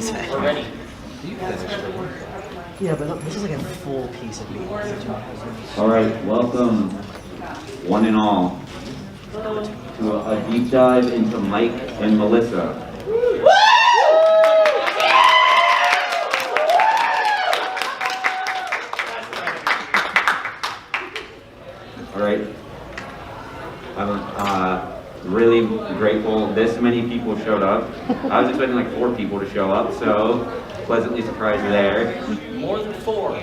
We're ready. Yeah, but look, this is like a full piece of meat. All right, welcome, one and all, to a deep dive into Mike and Melissa. All right, I'm really grateful this many people showed up. I was expecting like 4 people to show up, so pleasantly surprised there. More than 4,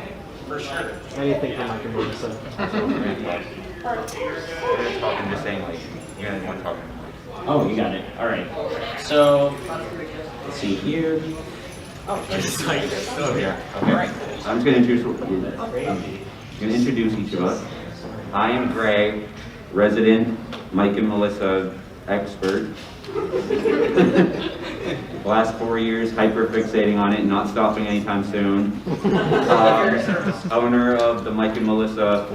for sure. Anything from Mike and Melissa. We're just talking, just saying like, you guys want to talk. Oh, you got it. All right. So, Let's see here. oh Yeah. Okay. I'm just going to introduce each of us. I am Gray, resident Mike and Melissa expert. The last 4 years, hyper fixating on it and not stopping anytime soon. Owner of the Mike and Melissa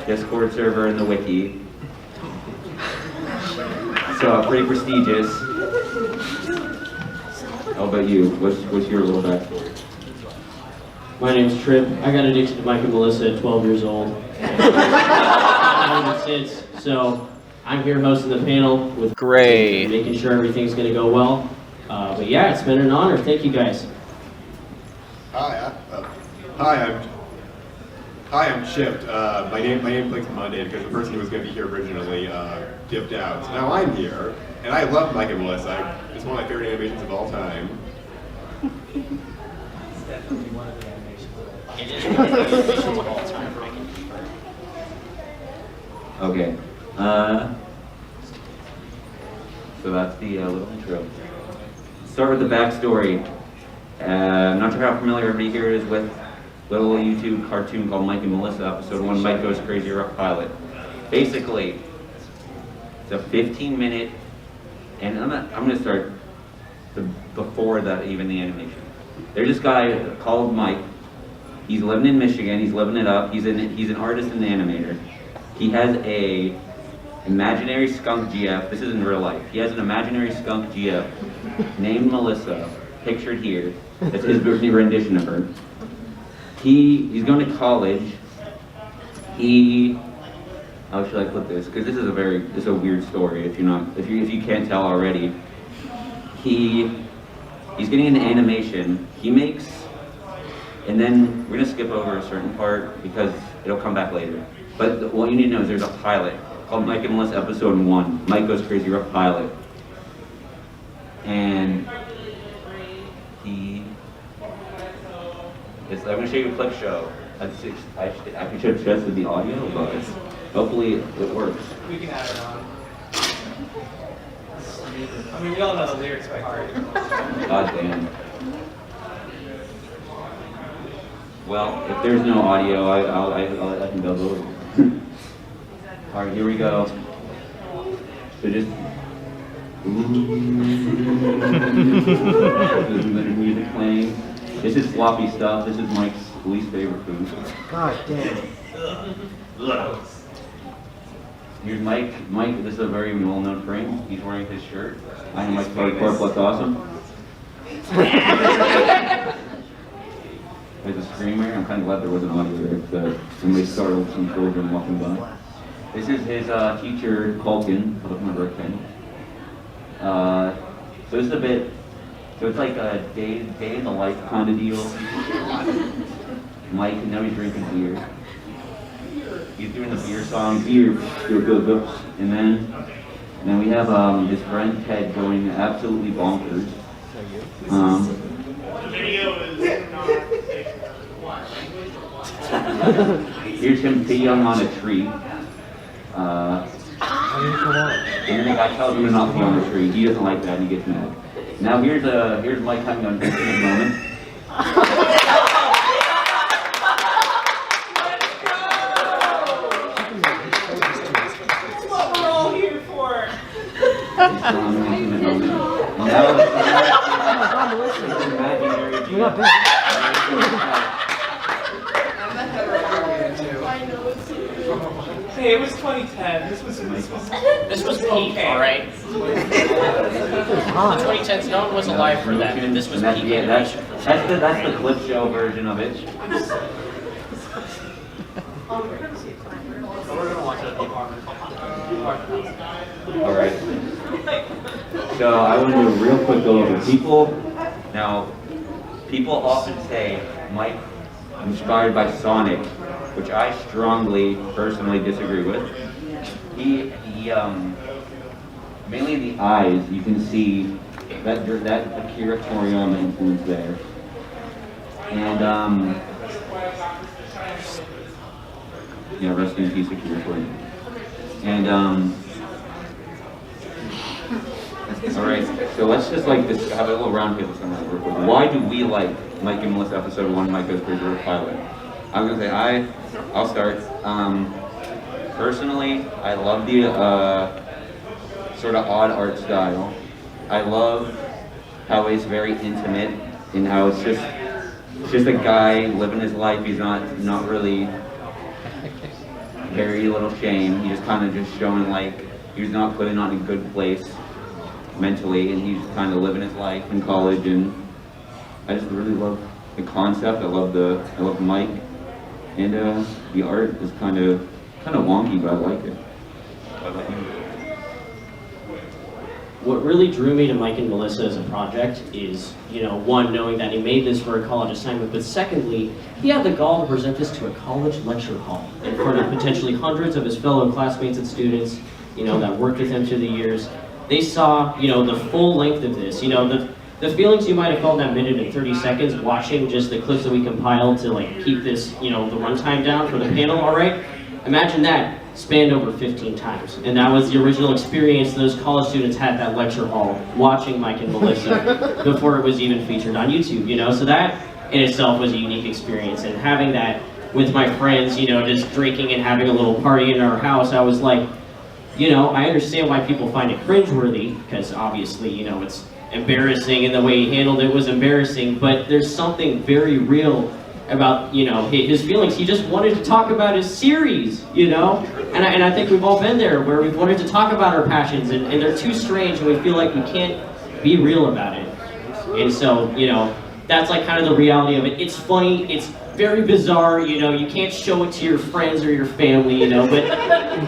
Discord server in the wiki. So pretty prestigious. How about you? What's your little backstory? My name's Tripp. I got addicted to Mike and Melissa at 12 years old. Since, so I'm here hosting the panel with Gray. making sure everything's going to go well. But yeah, it's been an honor. Thank you guys. Hi, I'm Chipped. My name clicked Monday because the person who was going to be here originally dipped out. So now I'm here, and I love Mike and Melissa. It's one of my favorite animations of all time. It is one of the animations of all time. Okay. So that's the little intro. Start with the backstory. I'm not sure how familiar everybody here is with a little YouTube cartoon called Mike and Melissa, episode 1, Mike Goes Crazy Rough Pilot. Basically, it's a 15-minute, and I'm going to start before that, even the animation. There's this guy called Mike. He's living in Michigan. He's living it up. He's an artist and an animator. He has a imaginary skunk GF. This is in real life. He has an imaginary skunk GF named Melissa, pictured here. That's his rendition of her. He's going to college. How should I put this? Because this is a weird story. If you can't tell already, he's getting into animation. He makes, and then we're gonna skip over a certain part because it'll come back later. But what you need to know is there's a pilot called Mike and Melissa episode 1, Mike Goes Crazy Rough Pilot. And I'm going to show you a clip show. I should have tested the audio, but hopefully it works. We can add it on. I mean, we all know the lyrics by heart. God damn. Well, if there's no audio, I can go over. All right, here we go. So just music playing. This is sloppy stuff. This is Mike's least favorite food. God damn. Here's Mike. Mike, this is a very well-known frame. He's wearing his shirt. I am Mike's Hardcore Plus Awesome. There's a screamer. I'm kind of glad there wasn't audio there. Somebody startled some children walking by. This is his teacher, Culkin, of my birthday. So this is a bit, so it's like a day in the life kind of deal. Mike, and now he's drinking beer. He's doing the beer song, beer, and then we have his friend Ted going absolutely bonkers. The video is not Here's him peeing on a tree. And then the guy tells him to not pee on the tree. He doesn't like that and he gets mad. Now here's Mike having an intimate moment. That's what we're all here for. He's still having an intimate moment. Now We're not bad. Hey, it was 2010. This was This was peak, okay. all right? hot. 2010s, no one was alive for that, and this was peak Yeah, that's animation for that's the clip show version of it. All right. So I want to do a real quick go over people. Now, people often say Mike inspired by Sonic, which I strongly, personally disagree with. He mainly the eyes. You can see that Akira Toriyama influence there, and yeah, rest in peace, Akira Toriyama. And all right, so let's just like this, have a little round table summary real quick. Why do we like Mike and Melissa episode 1, Mike Goes Crazy pilot? I'm gonna say I'll start. Personally, I love the sort of odd art style. I love how it's very intimate and how it's just a guy living his life. He's not really very little shame. He's just kind of just showing like he's not putting on a good place mentally, and he's kind of living his life in college. And I just really love the concept. I love Mike, and the art is kind of wonky, but I like it. What about you? What really drew me to Mike and Melissa as a project is, one, knowing that he made this for a college assignment, but secondly, he had the gall to present this to a college lecture hall in front of potentially hundreds of his fellow classmates and students, that worked with him through the years. They saw, the full length of this, the feelings you might have felt in that minute and 30 seconds watching just the clips that we compiled to like keep this, the runtime down for the panel, all right? Imagine that spanned over 15 times. And that was the original experience those college students had at that lecture hall, watching Mike and Melissa before it was even featured on YouTube, So that in itself was a unique experience. And having that with my friends, just drinking and having a little party in our house, I was like, I understand why people find it cringeworthy, because obviously, it's embarrassing and the way he handled it was embarrassing, but there's something very real about, his feelings. He just wanted to talk about his series, And I think we've all been there, where we've wanted to talk about our passions, and they're too strange, and we feel like we can't be real about it. And so, that's like kind of the reality of it. It's funny, it's very bizarre, you can't show it to your friends or your family, but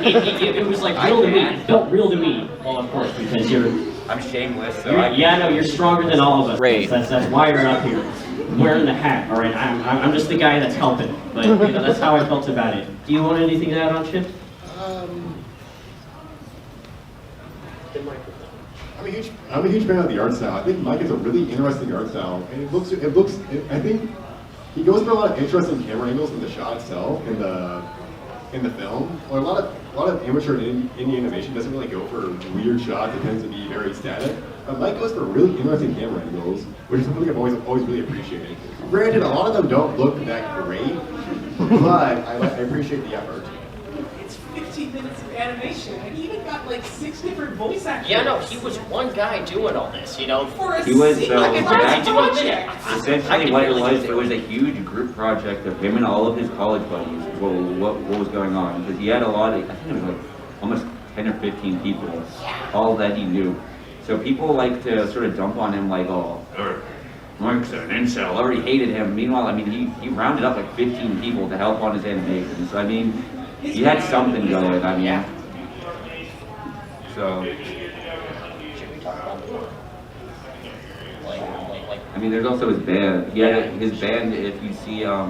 it was like real to me. It felt real to me. Well, of course, because I'm shameless, so you're stronger than all of us. Great. That's why you're up here, wearing the hat. All right, I'm just the guy that's helping, but that's how I felt about it. Do you want anything to add on, Chip? I'm a huge fan of the art style. I think Mike has a really interesting art style, and it looks. I think he goes for a lot of interesting camera angles in the shot itself, in the film. Well, a lot of amateur indie animation doesn't really go for weird shots. It tends to be very static. But Mike goes for really interesting camera angles, which is something I've always really appreciated. Granted, a lot of them don't look that great, but I appreciate the effort. It's 15 minutes of animation, and he even got like 6 different voice actors. Yeah, no, he was one guy doing all this, For a He was, single project. Essentially what it was a huge group project of him and all of his college buddies. What was going on? Because he had a lot of, I think it was like almost 10 or 15 people, all that he knew. So people like to sort of dump on him like, oh, Mike's an incel, already hated him. Meanwhile, he rounded up like 15 people to help on his animations. So he had something going, So, Should we talk about like there's also his band. He had his band, if you see, Are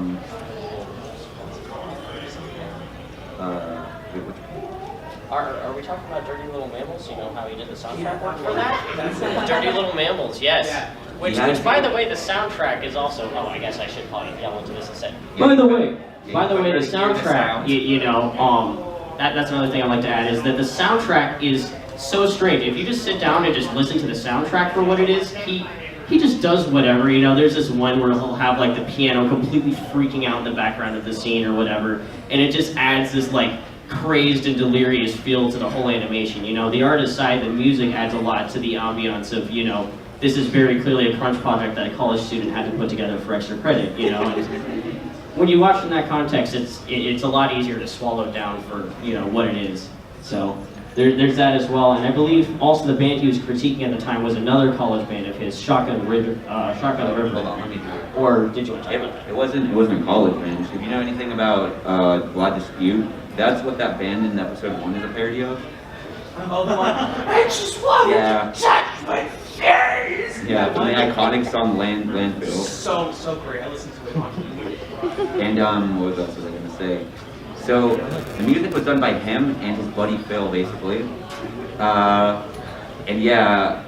we talking about Dirty Little Mammals? You know how he did the soundtrack work for that? Dirty Little Mammals, yes. Yeah. Which, by the way, the soundtrack is also. Oh, I guess I should probably yell into this instead. By the way, the soundtrack, that's another thing I'd like to add, is that the soundtrack is so strange. If you just sit down and just listen to the soundtrack for what it is, he just does whatever, There's this one where he'll have like the piano completely freaking out in the background of the scene or whatever, and it just adds this like crazed and delirious feel to the whole animation. The artist side, the music adds a lot to the ambiance of, this is very clearly a crunch project that a college student had to put together for extra credit, And when you watch in that context, it's a lot easier to swallow down for, what it is. So, there's that as well. And I believe also the band he was critiquing at the time was another college band of his, Shotgun River. Hold on, let me do it. Or did you? It wasn't a college band. If you know anything about Glad Dispute, that's what that band in episode 1 is a parody of. Oh, the one. I just want Yeah. to touch my face. Yeah, from the iconic song Landfill. So great. I listened to it on. And what else was I gonna say? So the music was done by him and his buddy Phil, basically. And yeah,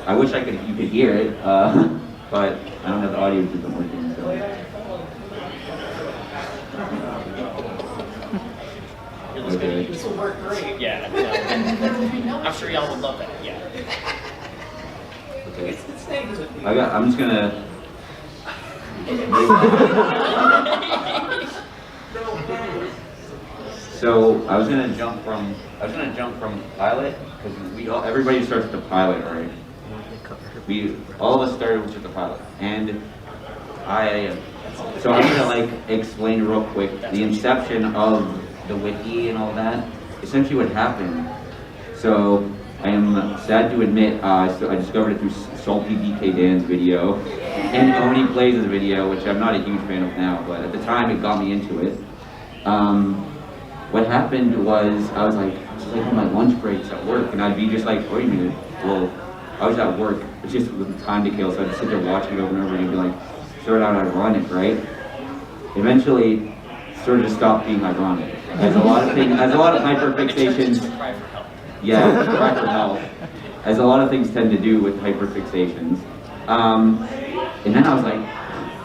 I wish you could hear it, but I don't have the audio system working. So. Okay. This will work great. Yeah, no. I'm sure y'all would love that. Yeah. Okay. It's staying with me. I'm just gonna. So I was gonna jump from pilot because everybody starts with the pilot, right? All of us started with the pilot, and I'm gonna like explain real quick the inception of the wiki and all that. Essentially, what happened. So I am sad to admit, so I discovered it through Salty DK Dan's video and Oni Plays' video, which I'm not a huge fan of now, but at the time it got me into it. What happened was I was like on my lunch breaks at work, and I'd be just like, wait a minute, well, I was at work, it's just with time to kill, so I'd sit there watching it over and over again and be like, started out ironic, right? Eventually, sort of stopped being ironic. As a lot of hyperfixations, Cry for help. yeah, cry for help, as a lot of things tend to do with hyperfixations. And then I was like,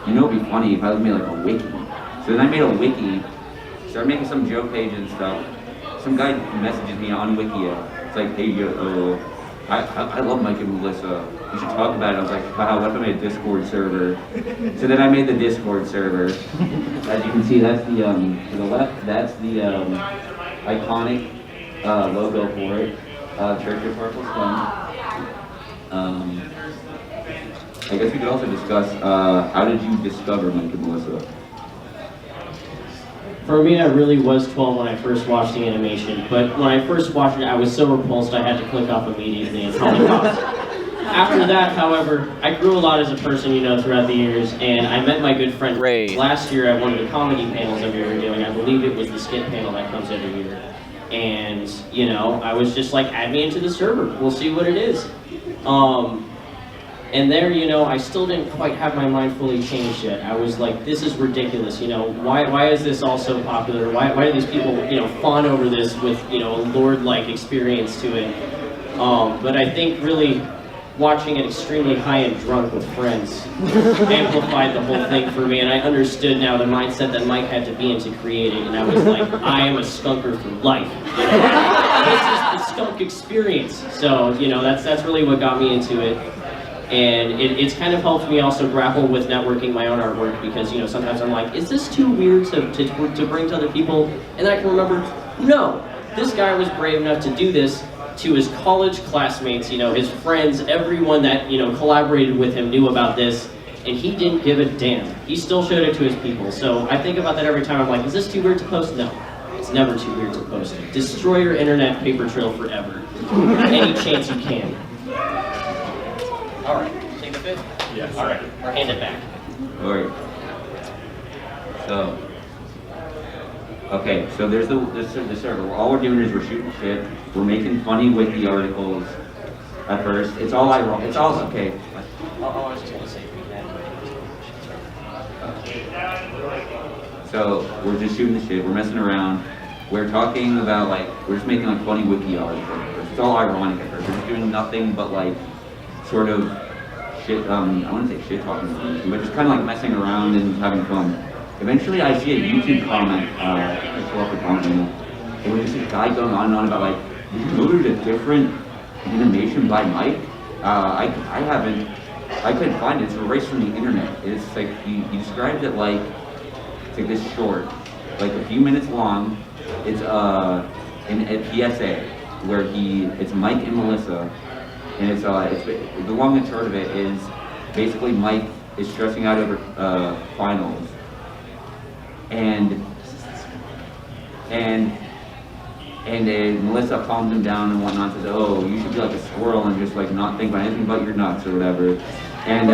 you know, it'd be funny if I made like a wiki. So then I made a wiki, started making some joke page and stuff. Some guy messages me on Wikia. It's like, hey, yo, I love Mike and Melissa. You should talk about it. I was like, wow, what if I made a Discord server? So then I made the Discord server. As you can see, that's the, to the left, that's the iconic logo for it. Church of Purple Sun. I guess we could also discuss, how did you discover Mike and Melissa? For me, I really was 12 when I first watched the animation, but when I first watched it, I was so repulsed I had to click off immediately and probably paused. After that, however, I grew a lot as a person, you know, throughout the years, and I met my good friend Ray last year at one of the comedy panels that we were doing. I believe it was the skit panel that comes every year. And, you know, I was just like, add me into the server. We'll see what it is. And there, you know, I still didn't quite have my mind fully changed yet. I was like, this is ridiculous, you know, why is this all so popular? Why do these people, you know, fawn over this with, you know, a lord-like experience to it? But I think really watching it extremely high and drunk with friends amplified the whole thing for me, and I understood now the mindset that Mike had to be in to create it, and I was like, I am a skunker for life. You know? This is the skunk experience. So, you know, that's really what got me into it. And it's kind of helped me also grapple with networking my own artwork because, you know, sometimes I'm like, is this too weird to bring to other people? And then I can remember, no, this guy was brave enough to do this to his college classmates, you know, his friends, everyone that, you know, collaborated with him knew about this, and he didn't give a damn. He still showed it to his people. So I think about that every time. I'm like, is this too weird to post? No, it's never too weird to post. Destroy your internet paper trail forever. Any chance you can. All right, take the fifth? Yes. All right, or hand it back. Alright. So. Okay, so there's the server. All we're doing is we're shooting shit. We're making funny wiki articles at first. It's all ironic. It's all okay. Oh, I was just going to say, we can. So we're just shooting the shit. We're messing around. We're talking about we're just making funny wiki articles. It's all ironic at first. We're just doing nothing but sort of shit. I wouldn't say shit talking, but just kind of messing around and having fun. Eventually, I see a YouTube comment. I pull up a comment. It was just a guy going on and on about you noted a different animation by Mike. I couldn't find it. It's erased from the internet. It's he described it it's this short, a few minutes long. It's in a PSA where it's Mike and Melissa, and it's the long and short of it is basically Mike is stressing out over finals, and And then Melissa calms him down and whatnot, says, oh, you should be like a squirrel and just like not think about anything but your nuts or whatever. And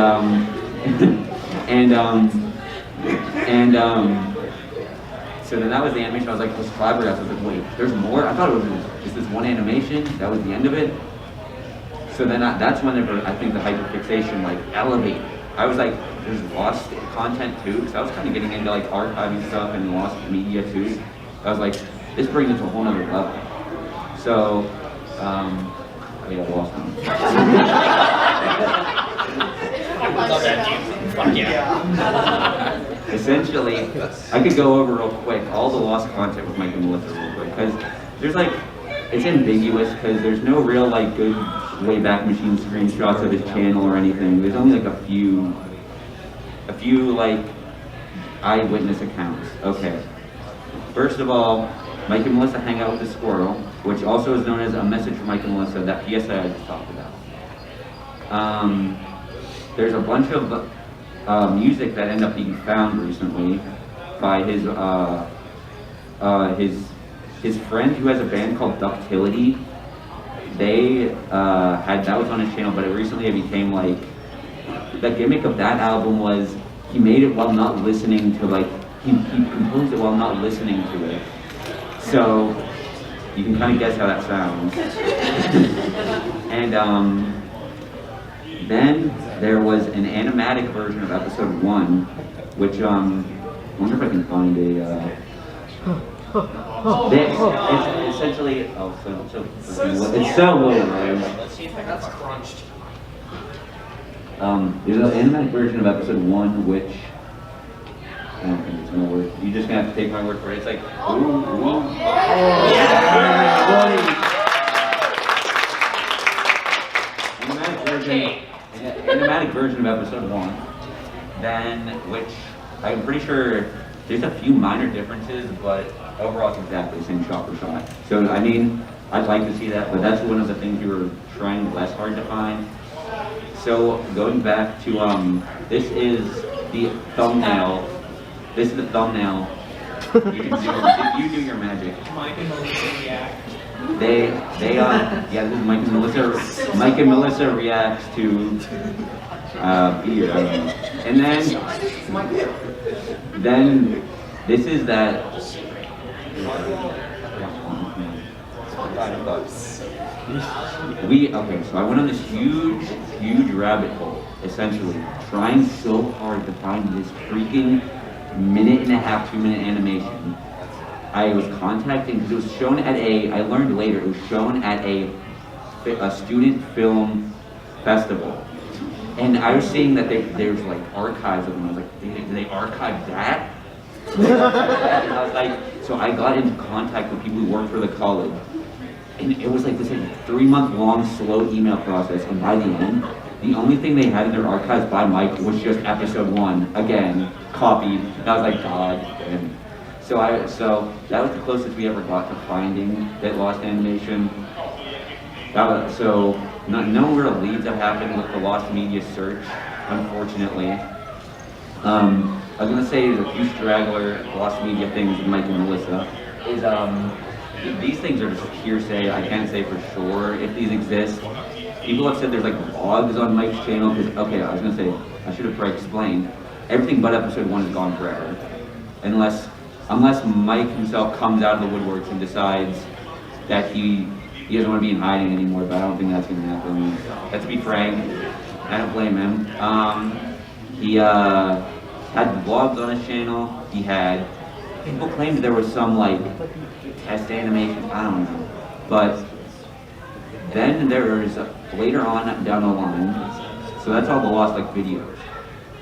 so then that was the animation. I was like, I was flabbergasted. I was like, wait, there's more? I thought it was just this one animation. That was the end of it. So then that's whenever I think the hyperfixation like elevated. I was like, there's lost content too, because I was kind of getting into like archiving stuff and lost media too. I was like, this brings it to a whole nother level. So, yeah, I lost one. Love that, dude. Fuck yeah. Essentially, I could go over real quick all the lost content with Mike and Melissa real quick, because there's like, it's ambiguous because there's no real like good Wayback Machine screenshots of his channel or anything. There's only like a few like eyewitness accounts. Okay. First of all, Mike and Melissa hang out with the squirrel, which also is known as a message from Mike and Melissa, that PSA I just talked about. There's a bunch of music that ended up being found recently by his friend who has a band called Ductility. They that was on his channel, but recently it became like, the gimmick of that album was he made it while not listening to like, he composed it while not listening to it. So you can kind of guess how that sounds. And then there was an animatic version of episode 1, which I wonder if I can find a. It's essentially it's so low, right? Let's see if that's crunched. There's an animatic version of episode 1, which I don't think it's gonna work. You're just gonna have to take my word for it. It's like, Animatic version of episode 1. Then, which I'm pretty sure there's a few minor differences, but overall it's exactly the same shot for shot. So I mean, I'd like to see that, but that's one of the things we were trying less hard to find. So going back to this is the thumbnail. This is the thumbnail. You do your magic. Mike and Melissa react. Yeah, this is Mike and Melissa. Mike and Melissa reacts to beer. I don't know. And then this is that. Okay, so I went on this huge rabbit hole, essentially, trying so hard to find this freaking 1.5, 2 minute animation. I was contacting, because it was shown at I learned later, it was shown at a student film festival. And I was seeing that there's like archives of them. I was like, did they archive that? And I was like, so I got into contact with people who worked for the college. And it was like this 3-month long slow email process, and by the end, the only thing they had in their archives by Mike was just episode 1, again, copied. And I was like, God. And so that was the closest we ever got to finding that lost animation. So no real leads have happened with the lost media search, unfortunately. I was gonna say there's a few straggler lost media things with Mike and Melissa. These things are just hearsay. I can't say for sure if these exist. People have said there's like vlogs on Mike's channel. Okay, I was gonna say, I should have probably explained. Everything but episode 1 is gone forever, unless Mike himself comes out of the woodworks and decides that he doesn't want to be in hiding anymore. But I don't think that's gonna happen. But to be frank, I don't blame him. He had vlogs on his channel. People claimed there was some like test animation, I don't know. But then there's later on down the line, so that's all the lost like videos.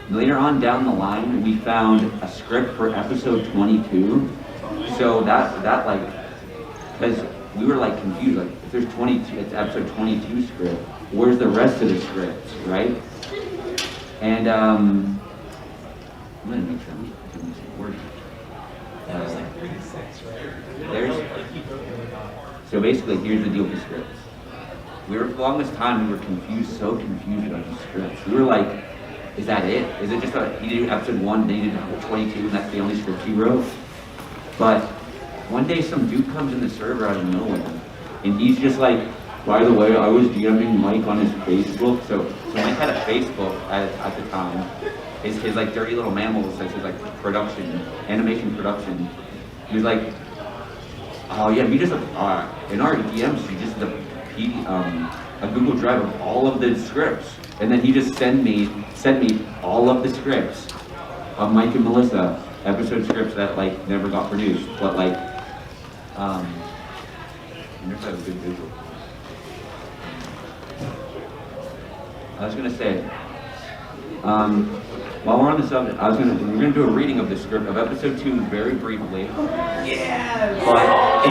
Later on down the line, we found a script for episode 22. So that like, because we were like confused, like if there's 22, it's episode 22 script, where's the rest of the script, right? And I'm gonna make sure I'm doing this word. That was like 36, right? So basically, here's the deal with the scripts. For the longest time, we were so confused about the scripts. We were like, is that it? Is it just he did episode 1, then he did 22, and that's the only script he wrote? But one day some dude comes in the server out of nowhere, and he's just like, by the way, I was DMing Mike on his Facebook. So Mike had a Facebook at the time. His like Dirty Little Mammals, like his like production, animation production. He was like, oh yeah, we just in our DMs, we just a Google Drive of all of the scripts, and then he just sent me all of the scripts of Mike and Melissa episode scripts that like never got produced, but like I never have a good visual. I was gonna say, while we're on the subject, we're gonna do a reading of the script of episode 2 very briefly. Yeah. But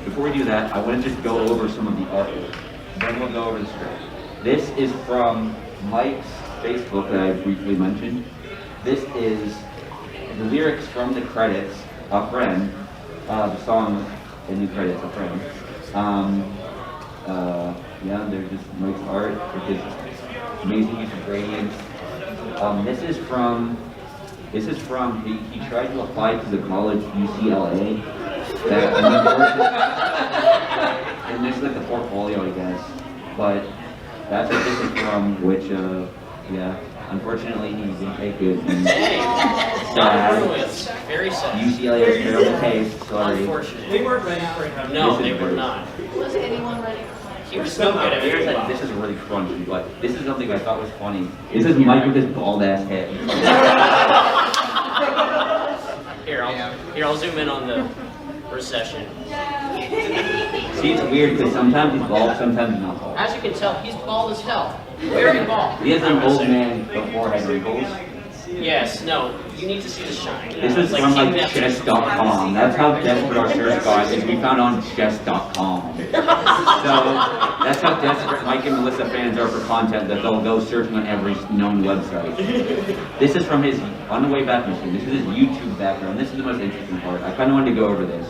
before we do that, I want to just go over some of the artwork. Then we'll go over the script. This is from Mike's Facebook that I briefly mentioned. This is the lyrics from the credits, A Friend, the song in the credits, A Friend. Yeah, they're just Mike's art with his amazing use of gradients. This is from he tried to apply to the college UCLA. And this is like the portfolio, I guess. But that's what this is from, which yeah, unfortunately he didn't take it. Very sad. UCLA has terrible taste, sorry. Unfortunately. They weren't ready for him. No, they were not. Was anyone ready for He was so good at Here's it. like, this is really crunchy, but this is something I thought was funny. This is Mike with his bald ass head. Here, I'll zoom in on the recession. See, it's weird because sometimes he's bald, sometimes he's not bald. As you can tell, he's bald as hell. Very bald. He has an old man forehead wrinkles. Yes, no, you need to see the shine. This is from King like Neptune. chess.com. That's how desperate our search got, is we found on chess.com. So that's how desperate Mike and Melissa fans are for content that they'll go searching on every known website. This is from his on the way back machine. This is his YouTube background. This is the most interesting part. I kind of wanted to go over this.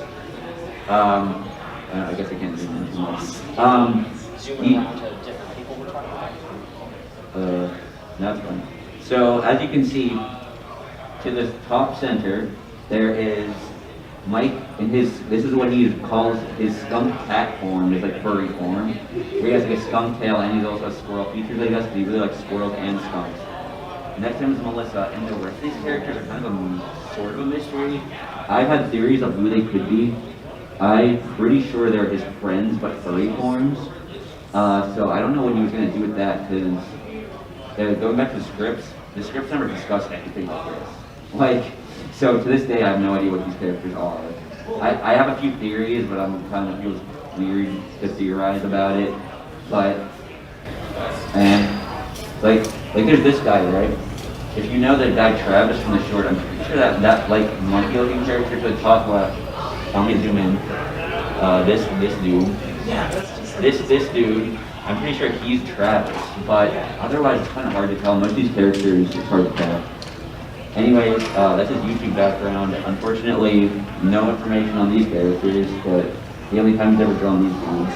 I guess I can't zoom in too much. Zooming around to different people we're talking about. That's fine. So as you can see, to the top center, there is Mike in this is what he calls his skunk cat form, his like furry form, where he has like a skunk tail and he also has squirrel features, I guess, but he really likes squirrels and skunks. Next to him is Melissa, and the rest of these characters are kind of a sort of a mystery. I've had theories of who they could be. I'm pretty sure they're his friends, but furry forms. So I don't know what he was going to do with that, because going back to the scripts never discussed anything like this. Like, so to this day, I have no idea what these characters are. I have a few theories, but I'm kind of feels weird to theorize about it. But, and like there's this guy, right? If you know that guy Travis from the short, I'm pretty sure that like monkey-looking character to the top left. Let me zoom in. This dude. Yeah, that's just This dude. I'm pretty sure he's Travis, but otherwise it's kind of hard to tell. Most of these characters, it's hard to tell. Anyways, that's his YouTube background. Unfortunately, no information on these characters, but the only time he's ever drawn these dudes.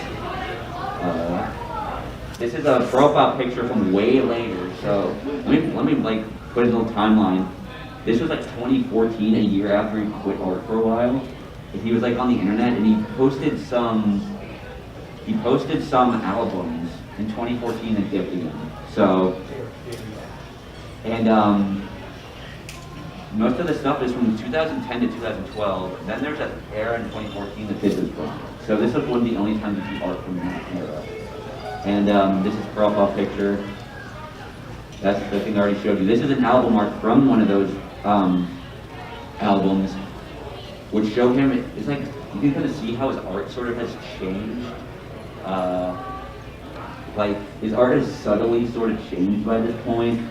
This is a profile picture from way later, so let me like put his little timeline. This was like 2014, a year after he quit art for a while. He was like on the internet and he posted some albums in 2014 and 15. So, and most of the stuff is from 2010 to 2012. Then there's an era in 2014 that this is from. So this is one of the only times you see art from that era. And this is profile picture. That's the thing I already showed you. This is an album art from one of those albums, which show him, it's like, you can kind of see how his art sort of has changed. Like, his art has subtly sort of changed by this point.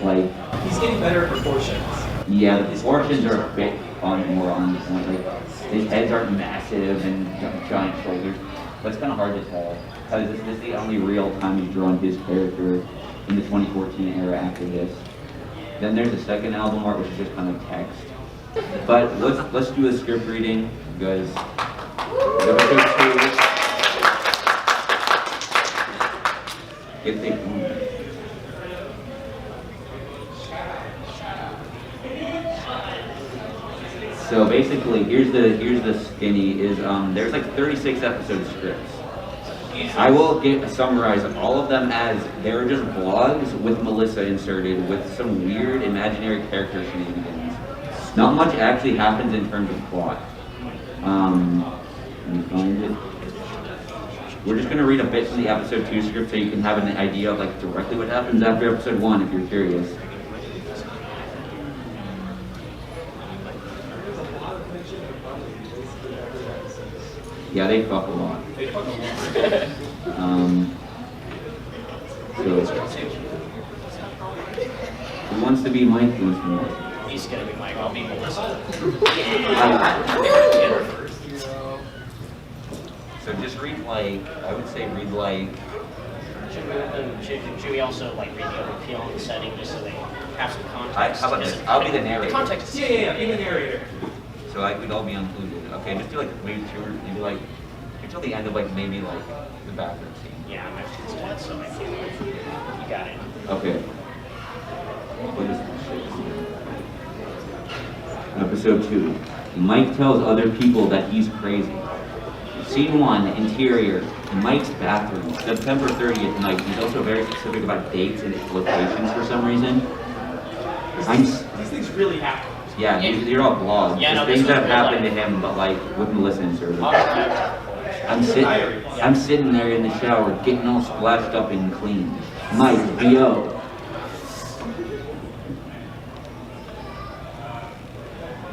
Like, he's getting better at proportions. yeah, the proportions are a bit more on the point. Like, his heads aren't massive and giant shoulders. But it's kind of hard to tell, because this is the only real time he's drawn his character in the 2014 era after this. Then there's the second album art, which is just kind of text. But let's do a script reading, because get things. So basically, here's the skinny is there's like 36 episode scripts. I will summarize all of them as they're just vlogs with Melissa inserted with some weird imaginary character shenanigans. Not much actually happens in terms of plot. Let me find it. We're just going to read a bit from the episode 2 script so you can have an idea of like directly what happens after episode 1 if you're curious. Yeah, they fuck a lot. So, who wants to be Mike? Who wants to be Mike? He's gonna be Mike. I'll be Melissa. So just read like, I would say read like. Should we also like read the other appeal and the setting just so they have some context? How about this? I'll be the narrator. The context. Yeah, be the narrator. So like we'd all be included. Okay, just do like maybe until the end of like maybe like the bathroom scene. Yeah, I'm actually dead, so I feel like you got it. Okay. What is this shit? Episode 2. Mike tells other people that he's crazy. Scene 1, interior, Mike's bathroom, September 30th night. He's also very specific about dates and locations for some reason. These things really happen. Yeah, these are all blogs. Yeah, no, things this that have was happened to real him, but like with Melissa inserted. Autographed. I'm sitting there in the shower, getting all splashed up and clean. Mike, VO.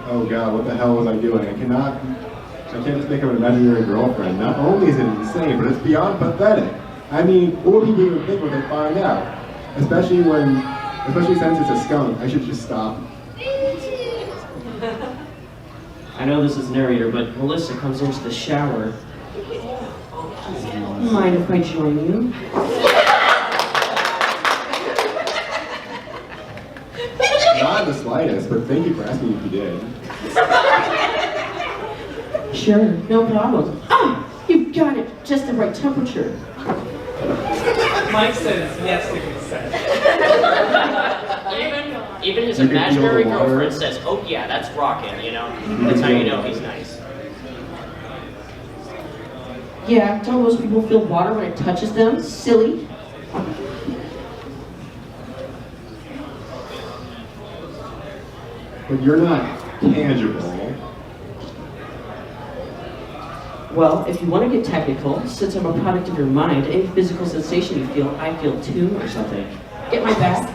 Oh god, what the hell was I doing? I can't just think of an imaginary girlfriend. Not only is it insane, but it's beyond pathetic. I mean, what would people even think when they find out? Especially since it's a skunk. I should just stop. I know this is narrator, but Melissa comes into the shower. Mind if I join you? Not the slightest, but thank you for asking if you did. Sure, no problem. Ah, you've got it, just the right temperature. Mike says yes to consent. Even his You can feel imaginary the water. girlfriend says, "Oh yeah, that's rockin'," you know. That's how you know he's nice. Yeah, don't most people feel water when it touches them? Silly. But you're not tangible. Well, if you want to get technical, since I'm a product of your mind, any physical sensation you feel, I feel too, or something. Get my back.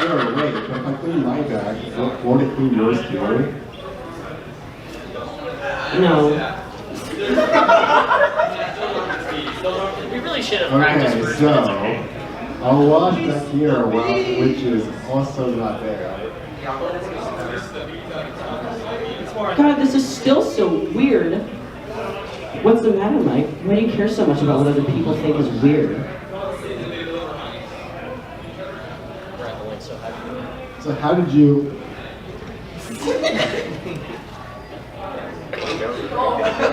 Sure, wait, but if I clean my back, won't it clean yours too? No. We really should have practiced Okay, first. so I'll wash back here which is also not there. God, this is still so weird. What's the matter, Mike? Why do you care so much about what other people think is weird? So how did you...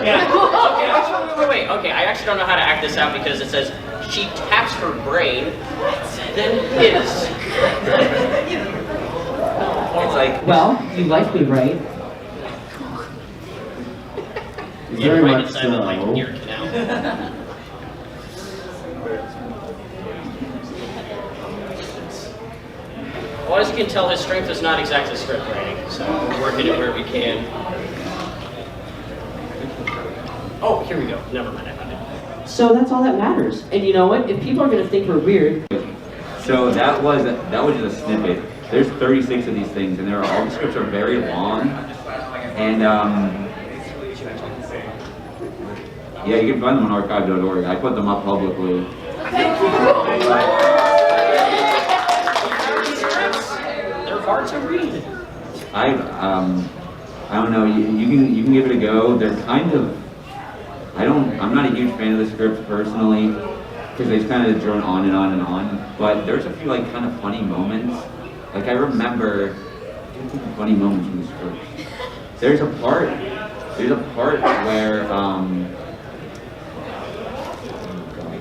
Yeah. Okay, wait. Okay, I actually don't know how to act this out because it says she taps her brain, then his. It's like, Well, you like me, right? Very right much inside the like so. ear canal. Well, as you can tell, his strength is not exactly script writing, so we're working it where we can. Oh, here we go. Never mind, I found it. So that's all that matters. And you know what? If people are going to think we're weird... so that was just a snippet. There's 36 of these things, and all the scripts are very long. And yeah, you can find them on archive.org. I put them up publicly. They're hard to read. I don't know. You can give it a go. They're kind of. I'm not a huge fan of the scripts personally because they kind of drone on and on and on. But there's a few like kind of funny moments. Like I remember funny moments from the script. There's a part where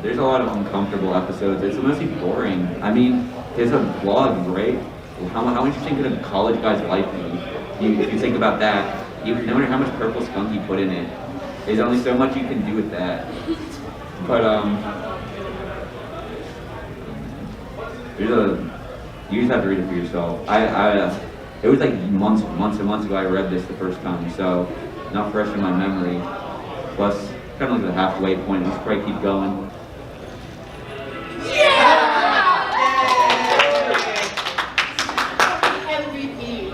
there's a lot of uncomfortable episodes. It's mostly boring. I mean, It's a vlog, right? How interesting could a college guy's life be? If you think about that, no matter how much purple skunk you put in it, there's only so much you can do with that. But you just have to read it for yourself. It was like months and months ago I read this the first time, so not fresh in my memory. Plus, kind of like the halfway point. Let's probably keep going. MVP.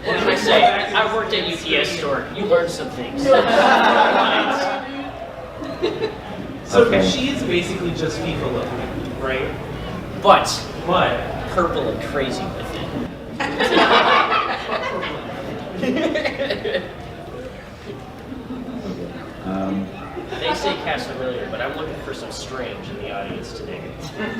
What can I say? I worked at UPS store. You learned some things. So Okay. she is basically just FIFA looking, right? But But purple and crazy with it. They say cast familiar, but I'm looking for some strange in the audience today.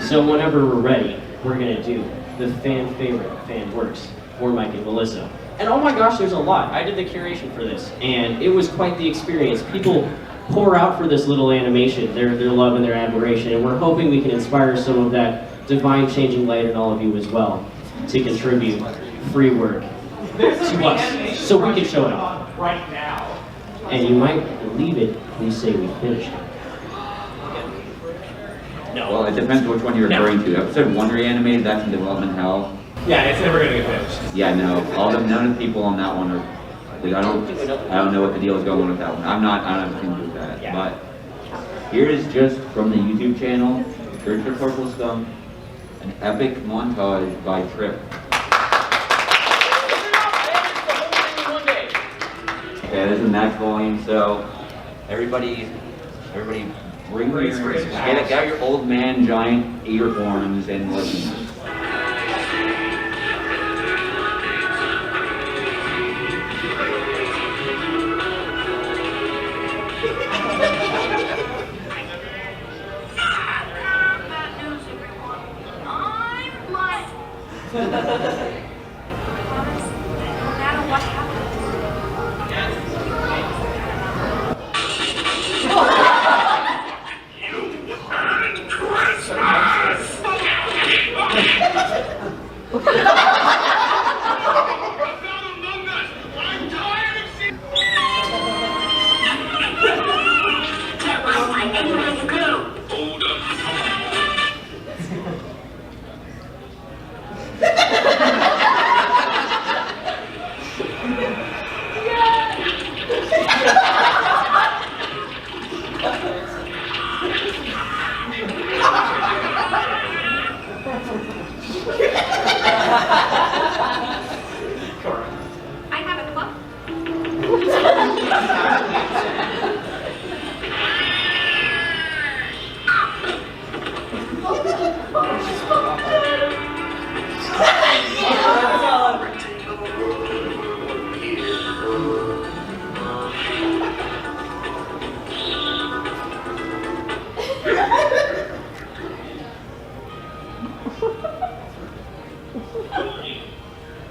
So whenever we're ready, we're gonna do the fan favorite fan works for Mike and Melissa. And oh my gosh, there's a lot. I did the curation for this, and it was quite the experience. People pour out for this little animation, their love and their admiration, and we're hoping we can inspire some of that divine changing light in all of you as well to contribute free work to us, so we can show it off. right now. And you might believe it, we say we finished it. No. Well, it depends which one you're referring to. Episode 1 reanimated, that's in development hell. Yeah, it's never gonna get finished. Yeah, no. None of the people on that one are. Like, I don't know what the deal is going on with that one. I don't have anything to do with that. Yeah. But here is just from the YouTube channel, Church of Purple Skunk, an epic montage by Trip. Yeah, this is max volume, so everybody bring get your old man giant ear horns and listen.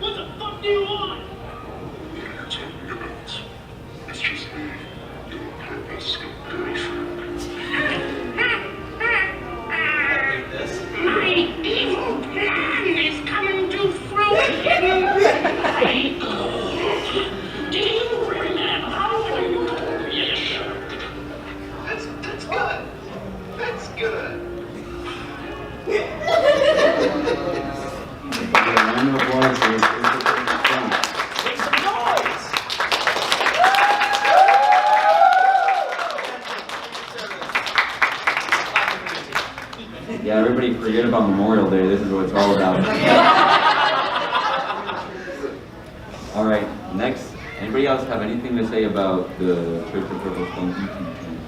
What the fuck do you want? It's just me, your purpose boyfriend. My evil plan is coming to fruition. Do you remember? Yes, sir. That's good. That's good. A round of applause for Church of Purple Skunk. Make some noise! Yeah, everybody forget about Memorial Day. This is what it's all about. All right, next. Anybody else have anything to say about the Church of Purple Skunk YouTube channel?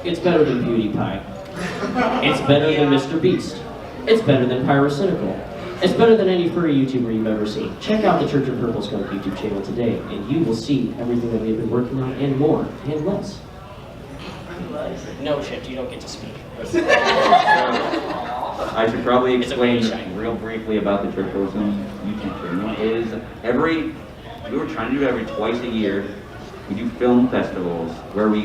It's better than PewDiePie. It's better than Mr. Beast. It's better than Pyrocynical. It's better than any furry YouTuber you've ever seen. Check out the Church of Purple Skunk YouTube channel today, and you will see everything that we've been working on and more, and less. No, Chip, you don't get to speak. I should probably It's a baby explain shine. real briefly about the Church of Purple Skunk YouTube channel. We were trying to do it every twice a year. We do film festivals where we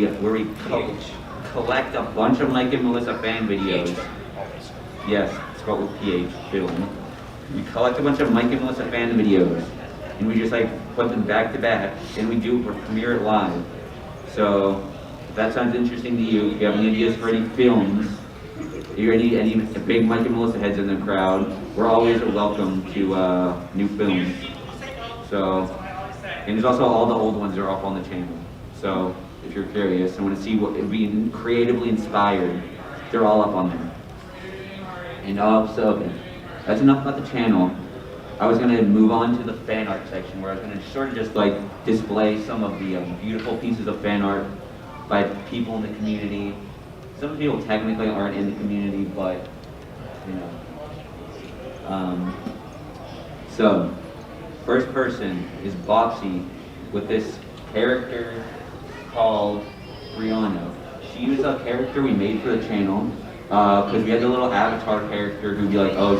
collect a bunch of Mike and Melissa fan videos. Yes, it's called with PH, film. We collect a bunch of Mike and Melissa fan videos, and we just like put them back to back, and we premiere it live. So if that sounds interesting to you, if you have any ideas for any films, if you're any big Mike and Melissa heads in the crowd, we're always welcome to new films. So, and there's also all the old ones that are up on the channel. So if you're curious and want to see what being creatively inspired, they're all up on there. And so okay, that's enough about the channel. I was going to move on to the fan art section where I was going to sort of just like display some of the beautiful pieces of fan art by people in the community. Some people technically aren't in the community, but you know. So, first person is Boxy with this character called Brianna. She was a character we made for the channel. Because we had the little avatar character who'd be like, oh,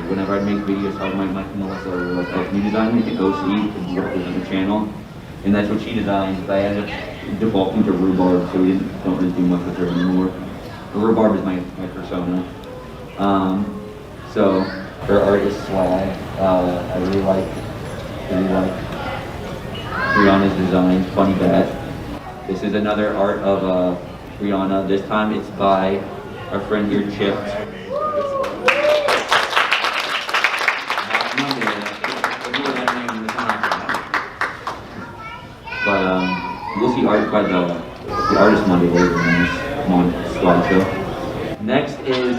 whenever I'd make videos talking about Mike and Melissa, or like, oh, can you design me an OC to represent the channel? And that's what she designed, but I ended up defaulting to Rhubarb, so we don't really do much with her anymore. But Rhubarb is my persona. So, her art is swag. I really like Brianna's design, funny bat. This is another art of Brianna. This time it's by our friend here, Chip. But you'll see art by the artist Monday later in this slideshow. Next is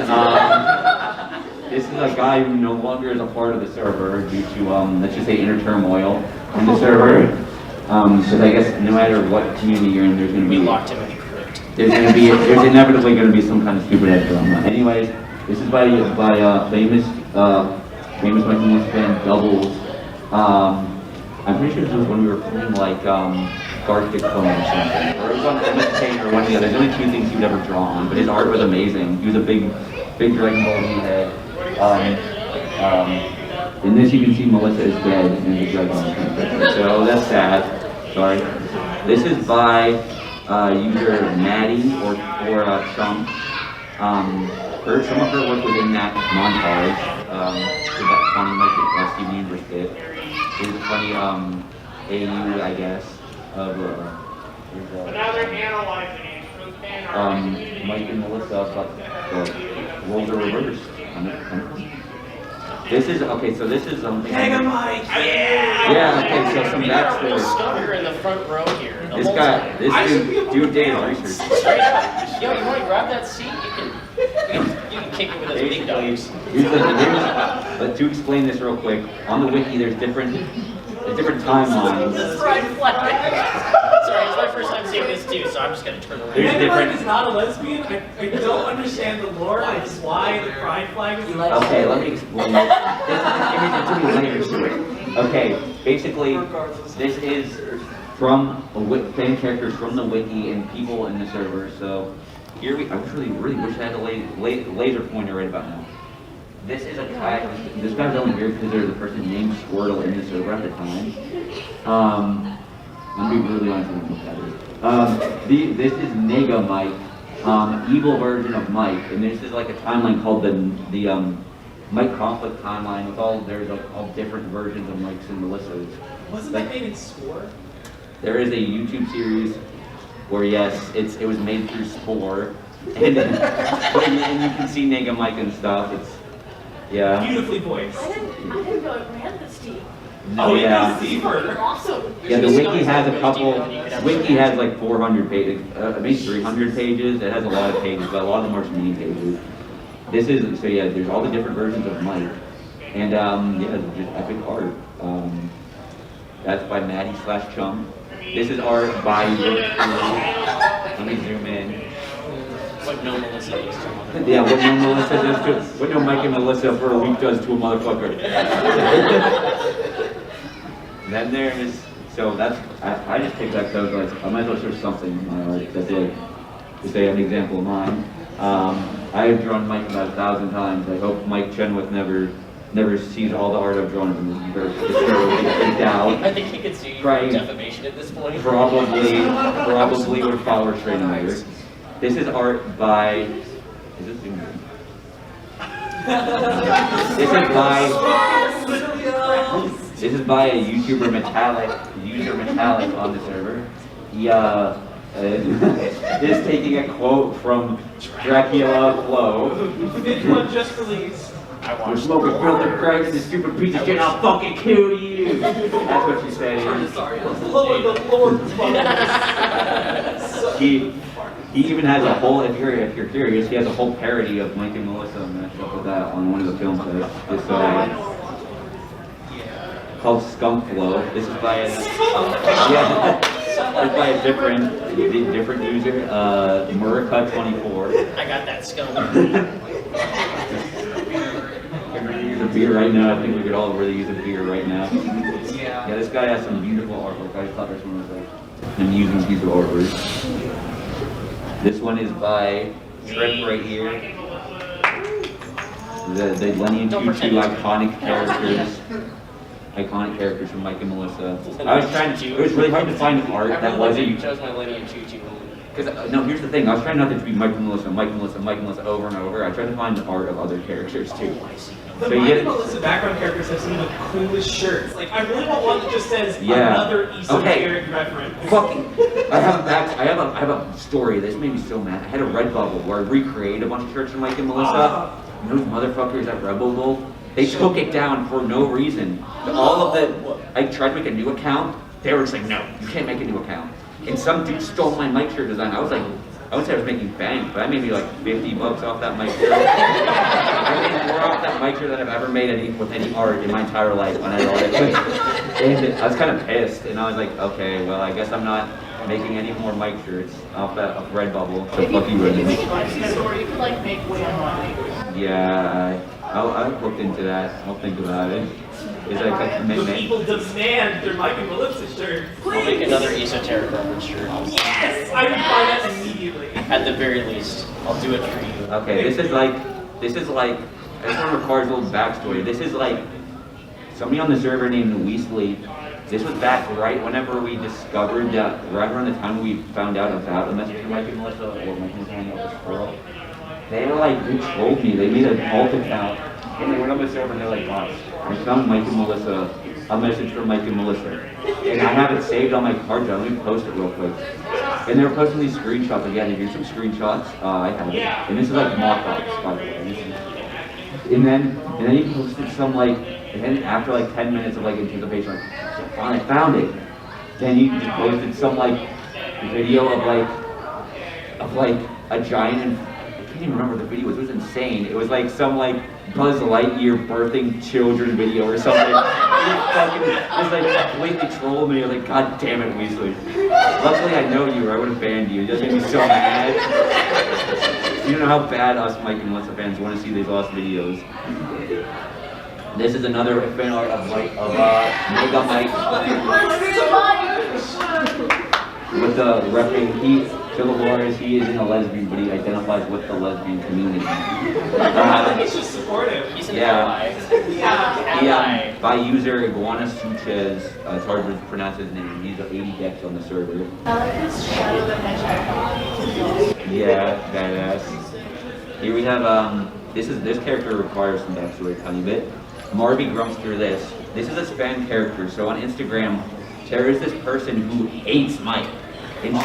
this is a guy who no longer is a part of the server due to let's just say inner turmoil in the server. So I guess no matter what community you're in, there's going to be locked him in the crypt. There's inevitably going to be some kind of stupid head drama. Anyways, this is by famous Mike and Melissa band Doubles. I'm pretty sure this was when we were playing like Gartic Phone or something, or it was on MSK or one of the other. There's only 2 things he would ever draw on, but his art was amazing. He was a big Dragon Ball Z head. In this you can see Melissa is dead in the Dragon Ball Z. So that's sad. Sorry. This is by user Maddie or Chump. Some of her work was in that montage. That funny like Steven Universe did. It was a funny AU, I guess, of now they're analyzing it. Mike and Melissa, but the roles are reversed. This is okay. So this is something. Mega Mike! Yeah. Okay. So some backstory. Stalker in the front row here. This dude did research. Straight up. Yo, you want to grab that seat? You can kick it with those big dogs. But to explain this real quick, on the wiki there's different timelines. That's right, flag. Sorry, it's my first time seeing this too, so I'm just gonna turn around. Mega Mike is not a lesbian. I don't understand the lore of why the pride flag is. Okay, let me explain. There's too many layers to it. Okay, basically, this is from fan characters from the wiki and people in the server. So here I really wish I had a laser pointer right about now. This is a guy. This guy's only here because there's a person named Squirtle in the server at the time. Let me be really honest with what that is. This is Nega Mike, evil version of Mike, and this is like a timeline called the Mike conflict timeline with all different versions of Mikes and Melissas. Wasn't that made in Spore? There is a YouTube series where yes, it was made through Spore, and you can see Nega Mike and stuff. It's beautifully voiced. I didn't know it ran this deep. No, yeah. Awesome. Yeah, the wiki has a couple. Wiki has like 400 pages, maybe 300 pages. It has a lot of pages, but a lot of them are just mini pages. This is there's all the different versions of Mike, and just epic art. That's by Maddie/Chum. This is art by. Let me zoom in. What no Melissa does to mother. Yeah, what no Melissa does to what no Mike and Melissa for a week does to a motherfucker. Then there's I just picked that because I might as well show something in my art that's like to say an example of mine. I have drawn Mike about 1,000 times. I hope Mike Chenoweth never sees all the art I've drawn of him. He's very freaked out. I think he could sue you for defamation at this point. Probably would file a restraining order. This is art by. Is this zoomed in? This is by a YouTuber Metallic on the server. He is taking a quote from Dracula Flow. Fifth one just released. You're smoking filtered crack and this stupid piece of shit, I'll fucking kill you! That's what she said. Lower the Lord. He even has a whole, if you're curious, he has a whole parody of Mike and Melissa mashed up with that on one of the films that this called Skunk Flow. This is by a different user, Murica24. I got that skunk. Use a beer right now. I think we could all really use a beer right now. Yeah, this guy has some beautiful artwork. I thought this one was like an amusing piece of artwork. This one is by Trip right here. The lineage to iconic characters from Mike and Melissa. It was really hard to find art that wasn't. You chose my lineage to. Because no, here's the thing. I was trying not to be Mike and Melissa over and over. I tried to find art of other characters too. The Mike and Melissa background characters have some of the coolest shirts. Like, I really want one that just says another esoteric reference. Fucking, I have a story. This made me so mad. I had a Redbubble where I recreated a bunch of shirts from Mike and Melissa. And those motherfuckers at Redbubble, they took it down for no reason. I tried to make a new account. They were just like, no, you can't make a new account. And some dude stole my Mike shirt design. I would say I was making bank, but I made me like $50 off that Mike shirt. I made more off that Mike shirt than I've ever made with any art in my entire life when I wrote it. And I was kind of pissed, and I was like, okay, well, I guess I'm not making any more Mike shirts off Redbubble. So fuck you, If you make a Lexi story, you could like make way more money. Yeah, I've looked into that. I'll think about it. Is that The people demand their Mike and Melissa shirt. I'll make another esoteric reference shirt. Yes! I would buy that immediately. At the very least, I'll do it for you. Okay, this is like, this one requires a little backstory. This is like, somebody on the server named Weasley. This was back right whenever we discovered that, right around the time we found out about the message from Mike and Melissa, or Mike and Melissa hanging out with Squirrel. They trolled me. They made an alt account, and they went on the server and they're like, gosh, I found Mike and Melissa, a message from Mike and Melissa. And I have it saved on my hard drive. Let me post it real quick. And they were posting these screenshots. Again, here's some screenshots. I have it. And this is like mock-ups, by the way. And then he posted some and then after 10 minutes of anticipation, I found it. Then he just posted some video of a giant, I can't even remember what the video was. It was insane. It was some Buzz Lightyear birthing children video or something. It was completely trolling me. I was like, God damn it, Weasley. Luckily I know you, or I would have banned you. You just made me so mad. You don't know how bad us Mike and Melissa fans want to see these lost videos. This is another fan art of Mega Mike. With the repping, Dolores, he isn't a lesbian, but he identifies with the lesbian community. I think he's just supportive. He's an ally. By user Iguana Suchez, it's hard to pronounce his name. He's 80 decks on the server. I like this Shadow the Hedgehog. Yeah, badass. Here we have this character requires some backstory a tiny bit. Marby Grumpster This is a spam character. So on Instagram, there is this person who hates Mike, and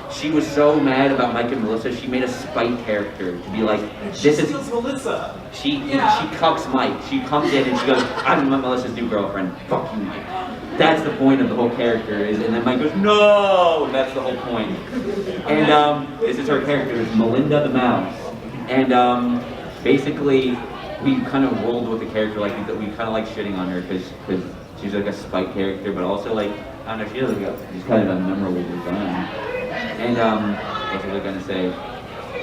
she was so mad about Mike and Melissa, she made a spite character to be like, this is Melissa. She cucks Mike. She comes in and she goes, I'm Melissa's new girlfriend. Fuck you, Mike. That's the point of the whole character and then Mike goes, no! That's the whole point. And this is her character, it's Melinda the Mouse. And basically, we kind of rolled with the character like that. We kind of like shitting on her because she's like a spite character, but also I don't know, she's kind of a memorable design. And what was I gonna say?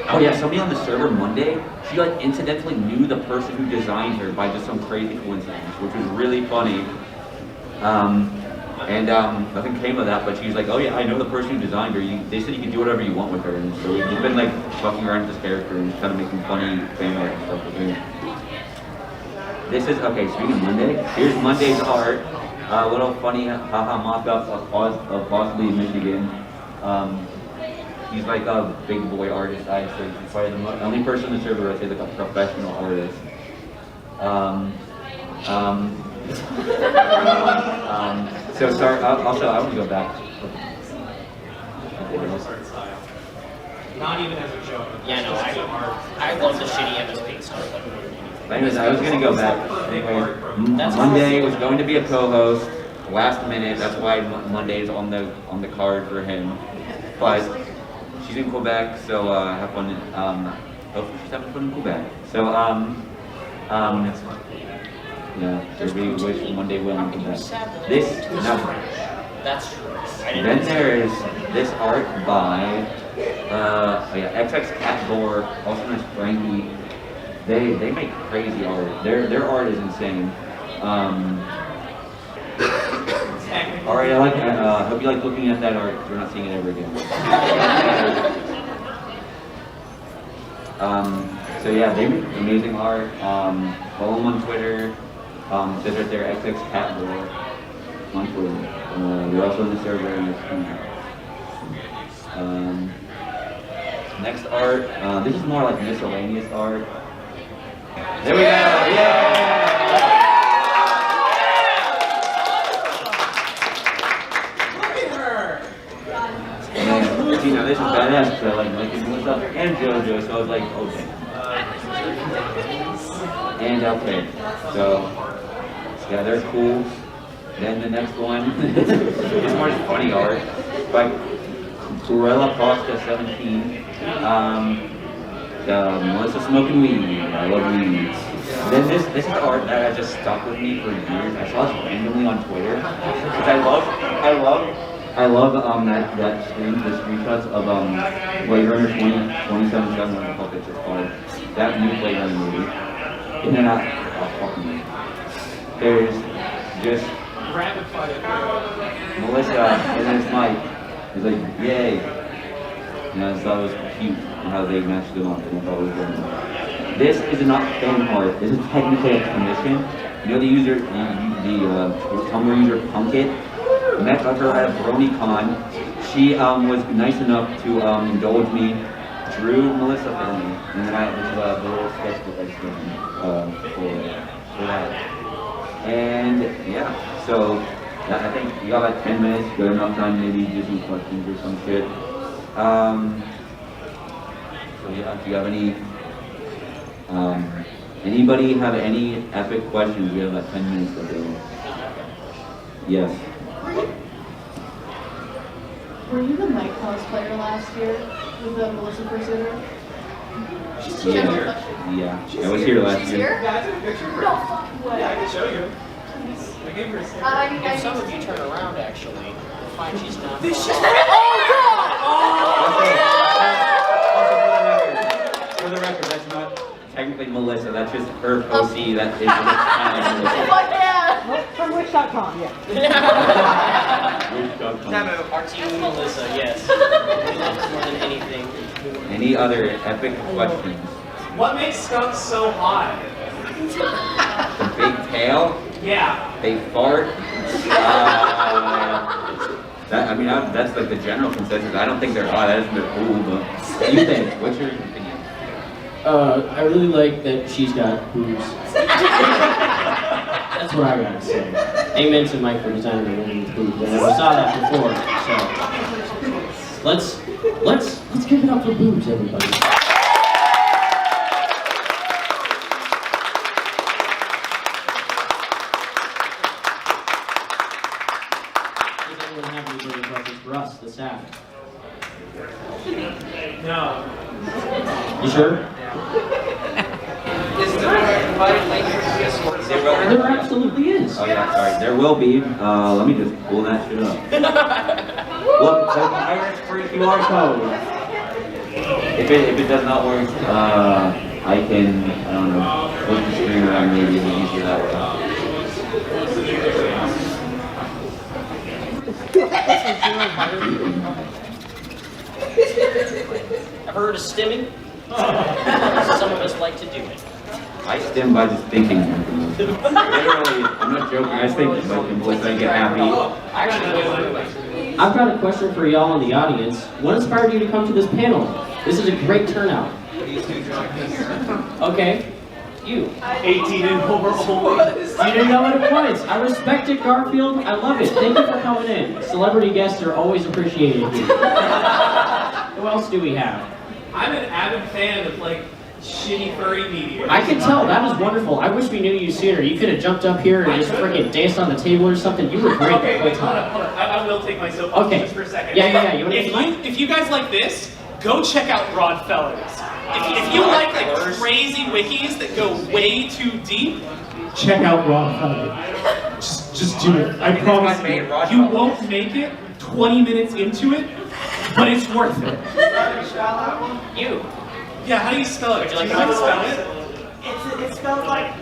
Oh yeah, somebody on the server Monday, she incidentally knew the person who designed her by just some crazy coincidence, which was really funny. Nothing came of that, but she's like, oh yeah, I know the person who designed her. They said you can do whatever you want with her, and so we've just been fucking around with this character and just kind of making funny fan art and stuff with her. This is, okay, speaking of Monday, here's Monday's art. A little funny haha mock-up of possibly Michigan. He's a big boy artist, I'd say. He's probably the only person in the server I'd say a professional artist. So sorry. Also, I want to go back. Not even as a joke. Yeah, no, I love the shitty MSP stuff. Anyways, I was gonna go back. Anyway, Monday was going to be a co-host. Last minute. That's why Monday is on the card for him. But she's in Quebec, so have fun. Hopefully she's having fun in Quebec. So yeah, everybody wish Monday well in Quebec. This now. That's true. Then there is this art by XX Catbore, also known as Frankie. They make crazy art. Their art is insane. All right, I hope you like looking at that art. You're not seeing it ever again. So yeah, they make amazing art. Follow them on Twitter. Says right there, XX Catbore on Twitter. They're also in the server and next art. This is more like miscellaneous art. There we go! Yeah! You know, this is badass because I like making stuff and JoJo, so I was like, okay. And okay, so yeah, they're cool. Then the next one is more funny art by Corella Pasta 17. Melissa smoking weed. I love weed. Then this is art that has just stuck with me for years. I saw this randomly on Twitter because I love that screen, the screenshots of Blade Runner 2077, whatever the fuck it's called. That new Blade Runner movie. And then there's just Melissa, and then it's Mike. It's like, yay. And I just thought it was cute how they matched them up, and I thought it was good. This is not fan art. This is technically a commission. You know the user, the Tumblr user Punkit? Met her at a BronyCon. She was nice enough to indulge me, drew Melissa for me, and then I this is the little sketchbook I sent for that. And yeah, so I think you got like 10 minutes, good enough time maybe to do some questions or some shit. So yeah, if you have any, anybody have any epic questions? We have like 10 minutes to go. Yes. Were you the Mike cosplayer last year with the Melissa Pursuer? Yeah. I was here last year. Yeah, I took a picture of her. No fucking way. Yeah, I can show you. I gave her a sticker. If some of you turn around, actually, you'll find she's not. Oh god! For the record, that's not technically Melissa. That's just her OC. That is Melissa. Fuck yeah! From Wish.com, yeah. Our team Melissa, yes. We love her more than anything. Any other epic questions? What makes skunks so hot? The big tail? Yeah. They fart? That's like the general consensus. I don't think they're hot. I just think they're cool, but what do you think? What's your opinion? I really like that she's got boobs. That's what I gotta say. Amen to Mike for designing the woman with boobs. I never saw that before, so let's give it up for boobs, everybody. Does anyone have any further questions for us, the staff? No. You sure? Is there invited link? There absolutely is. Oh yeah, sorry. There will be. Let me just pull that shit up. Look, the Pirates free QR code. If it does not work, I don't know, flip the screen around maybe and easier that way. I've heard of stimming. Some of us like to do it. I stem by just thinking. Literally, I'm not joking. I just think like Melissa and get happy. I've got a question for y'all in the audience. What inspired you to come to this panel? This is a great turnout. Okay. You. 18 and over only. You didn't know what it was. I respect it, Garfield. I love it. Thank you for coming in. Celebrity guests are always appreciated here. Who else do we have? I'm an avid fan of like shitty furry media. I can tell. That is wonderful. I wish we knew you sooner. You could have jumped up here and just freaking danced on the table or something. You were great Okay, the whole wait, hold time. up, hold up. I will take my soapbox Okay. just for a second. Yeah. You want to take mine? If you guys like this, go check out Rodfellows. If you like crazy wikis that go way too deep, check out Rodfellows. Just do it. I promise you. You won't make it 20 minutes into it, but it's worth it. You. Yeah, how do you spell it? Would you like to spell it? It's spelled like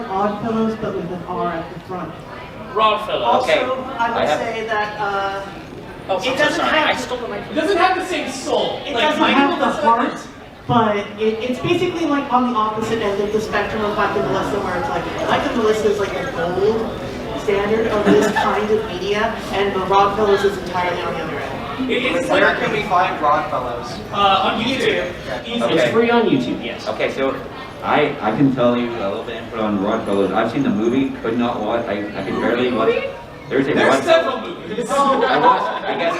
Odd Pillows, but with an R at the front. Rodfellow. Also, Okay. I would say that Oh, it doesn't I have stole the mic. It doesn't have the same soul. it Like, doesn't Michael have the doesn't heart, but it's basically like on the opposite end of the spectrum of Mike and Melissa, where it's like Mike and Melissa is like the gold standard of this kind of media, and the Rodfellows is entirely on the other end. Where can we find Rodfellows? On YouTube. It's free on YouTube, yes. Okay, so I can tell you a little bit of input on Rodfellows. I've seen the movie, could not watch. I could barely watch. There's several movies. I watched. I guess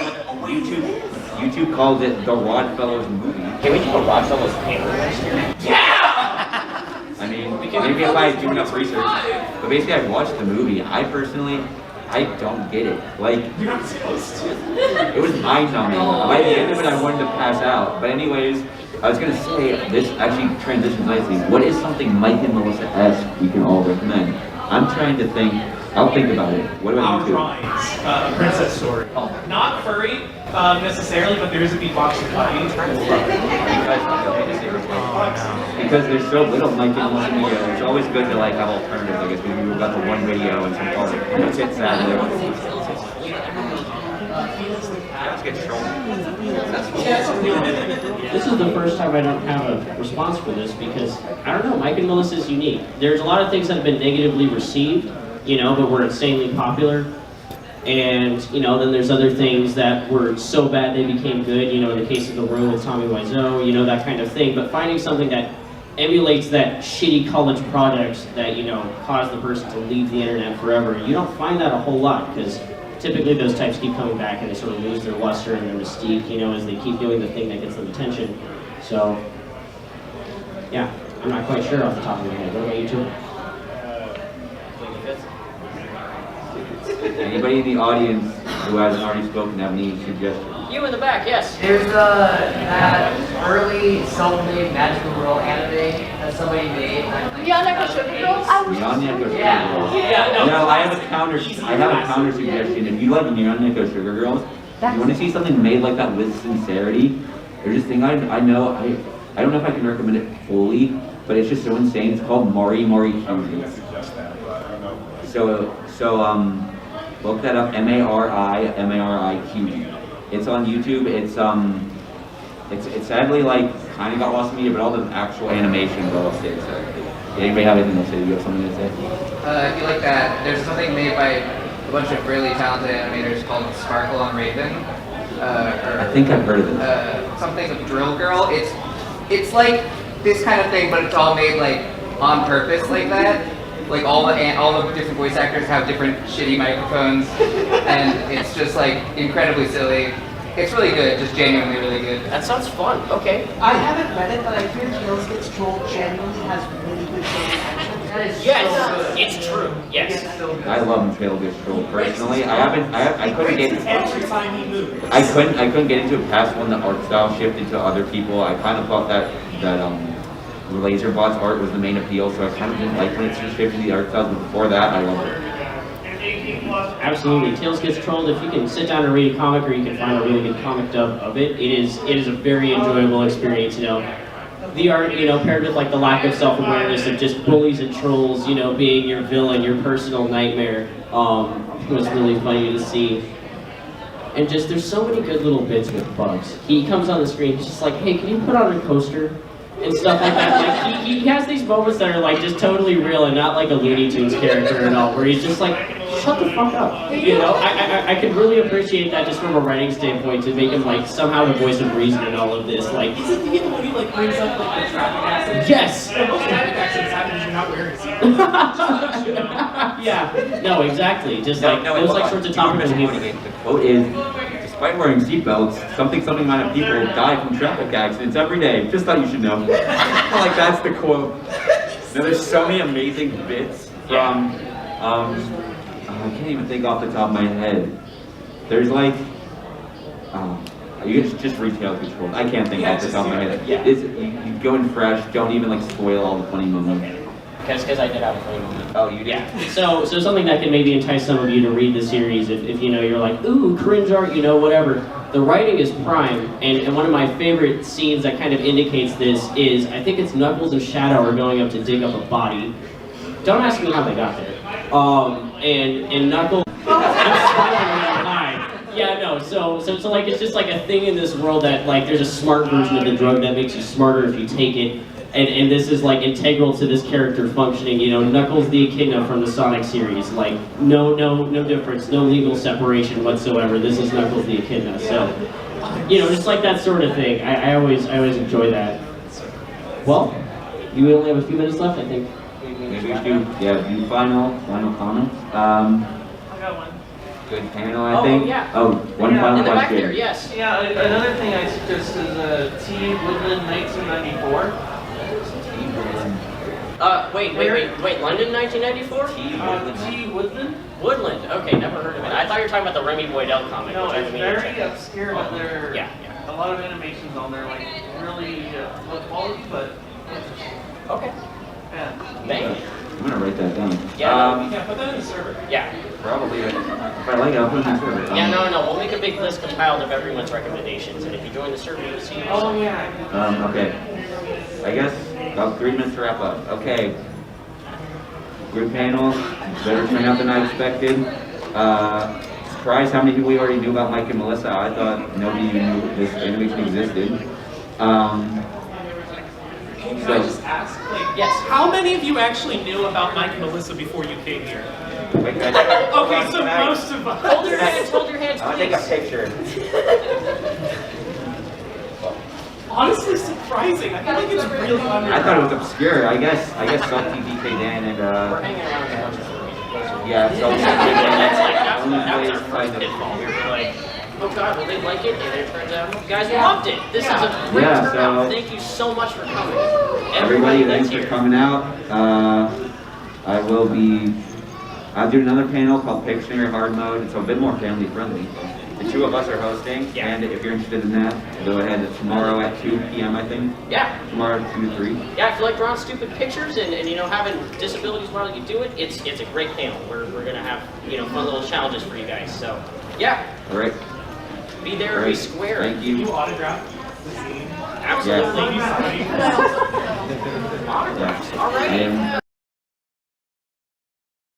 YouTube calls it the Rodfellows movie. Can we do a Rodfellows panel next year? Yeah! I mean, maybe if I do enough research. But basically, I watched the movie. I personally, I don't get it. Like, You're not supposed to. it was mind-numbing. By the end of it, I wanted to pass out. But anyways, I was gonna say, this actually transitions nicely. What is something Mike and Melissa-esque we can all recommend? I'm trying to think. I'll think about it. What about Our you two? drawings, Princess Story. Not furry necessarily, but there is a beatboxing fighting. Because there's so little Mike and Melissa media, it's always good to like have alternatives. I guess maybe we've got the one video and some art. Let's get sad there. Let's get This is the first time I don't have a response for this because, I don't know, Mike and Melissa is unique. There's a lot of things that have been negatively received, you know, but were insanely popular. And, you know, then there's other things that were so bad they became good, you know, in the case of The Room with Tommy Wiseau, you know, that kind of thing. But finding something that emulates that shitty college project that, you know, caused the person to leave the internet forever, you don't find that a whole lot because typically those types keep coming back and they sort of lose their luster and their mystique, you know, as they keep doing the thing that gets them attention. So, yeah, I'm not quite sure off the top of my head. What about you two? Anybody in the audience who hasn't already spoken have any suggestions? You in the back, yes. There's that early self-made magical girl anime that somebody made. Beyond Echo Sugar Girls? Neon Echo Sugar Yeah. Girls. Yeah, No, I have a counter suggestion. If you like Neon Echo Sugar Girls, you want to see something made like that with sincerity, there's this thing I know, I don't know if I can recommend it fully, but it's just so insane. It's called Mari Mari Kyuji. So look that up, M-A-R-I-Q-E. It's on YouTube. It's sadly like kind of got lost in media, but all the actual animation will stay. So, anybody have anything to say? You have something to say? If you like that, there's something made by a bunch of really talented animators called Sparkle on Raven. I think I've heard of this. Something of Drill Girl. It's like this kind of thing, but it's all made like on purpose like that. Like all the different voice actors have different shitty microphones, and it's just like incredibly silly. It's really good, just genuinely really good. That sounds fun. Okay. I haven't read it, but I hear Tails Gets Trolled genuinely has really good voice acting. That is Yes, so good. it's true. Yes. It's so good. I love Trail Gets Trolled personally. I couldn't get Every time he moves. I couldn't get into it past when the art style shifted to other people. I kind of thought that Laserbot's art was the main appeal, so I kind of didn't like when it shifted to the art styles, but before that, I loved it. Absolutely. Tails Gets Trolled. If you can sit down and read a comic or you can find a really good comic dub of it, it is a very enjoyable experience, you know. The art, you know, paired with like the lack of self-awareness of just bullies and trolls, you know, being your villain, your personal nightmare, was really funny to see. And just, there's so many good little bits with Bugs. He comes on the screen, he's just like, hey, can you put on a coaster? And stuff like that. Like, he has these moments that are like just totally real and not like a Looney Tunes character at all, where he's just like shut the fuck up. You know, I could really appreciate that just from a writing standpoint to make him like somehow the voice of reason in all of this. Like, Isn't he the one who like brings up like the traffic accidents? yes. And most traffic accidents happen because you're not wearing a seatbelt. Yeah. No, exactly. Just like those like sorts of topical humor. The quote is, despite wearing seatbelts, something amount of people die from traffic accidents every day. Just thought you should know. Like, that's the quote. Now, there's so many amazing bits from, I can't even think off the top of my head. There's like, it's just retail control. I can't think off the top of my head. Yeah. You go in fresh, don't even like spoil all the funny moments. Because I did have a funny moment. Oh, you did? Yeah. So something that can maybe entice some of you to read the series if you know you're like, ooh, cringe art, you know, whatever. The writing is prime, and one of my favorite scenes that kind of indicates this is, I think it's Knuckles and Shadow are going up to dig up a body. Don't ask me how they got there. And Knuckles. Yeah, no. So like it's just like a thing in this world that like there's a smart version of the drug that makes you smarter if you take it. And this is like integral to this character functioning. You know, Knuckles the Echidna from the Sonic series. Like no difference, no legal separation whatsoever. This is Knuckles the Echidna. So, you know, just like that sort of thing. I always enjoy that. Well, you only have a few minutes left, I think. Maybe we should do final comments. I got one. Good panel, I think. yeah. Oh, one Yeah. final In the back question. there, yes. Yeah, another thing I suggest is T Woodland 1994. Wait, London 1994? T Woodland? Woodland, okay, never heard of it. I thought you were talking about the Remy Boydell comic. No, which I it's didn't mean to very check out. obscure, but there Yeah. a lot of animations on there, like really low quality, but Okay. yeah. Dang. I'm gonna write that down. Yeah, Yeah, put that in the server. Yeah. Probably. If I like it, I'll put it in the server. Yeah, no. We'll make a big list compiled of everyone's recommendations, and if you join the server, you'll see. Oh yeah. Okay. I guess about 3 minutes to wrap up. Okay. Good panel. Better turn out than I expected. Surprised how many people we already knew about Mike and Melissa. I thought nobody knew this animation existed. Can I just ask, like, Yes. how many of you actually knew about Mike and Melissa before you came here? Wait, guys. Okay, so most of us. Hold your hands, I'll take a please. picture. Honestly, surprising. I feel like it's really underground. I thought it was obscure. I guess Salt TV, K Dan, and We're hanging around a bunch of yeah, Salt That's TV. our first pitfall. We were like, oh God, will they like it? And it turns out you guys loved it. This is a great Yeah, turnout. so- Thank you so much for coming. Everybody, that's thanks for here. coming out. I'll do another panel called Pictionary Hard Mode. It's a bit more family friendly. The two of us are hosting, Yeah. and if you're interested in that, go ahead. It's tomorrow at 2 p.m. I think. Yeah. Tomorrow at 2 to 3. Yeah, if you like drawing stupid pictures and you know having disabilities while you do it, it's a great panel. We're gonna have fun little challenges for you guys. So yeah, All right. be there, All be right. square. Thank You you. autograph the scene. Absolutely. Ladies signing. Autographs. All right. And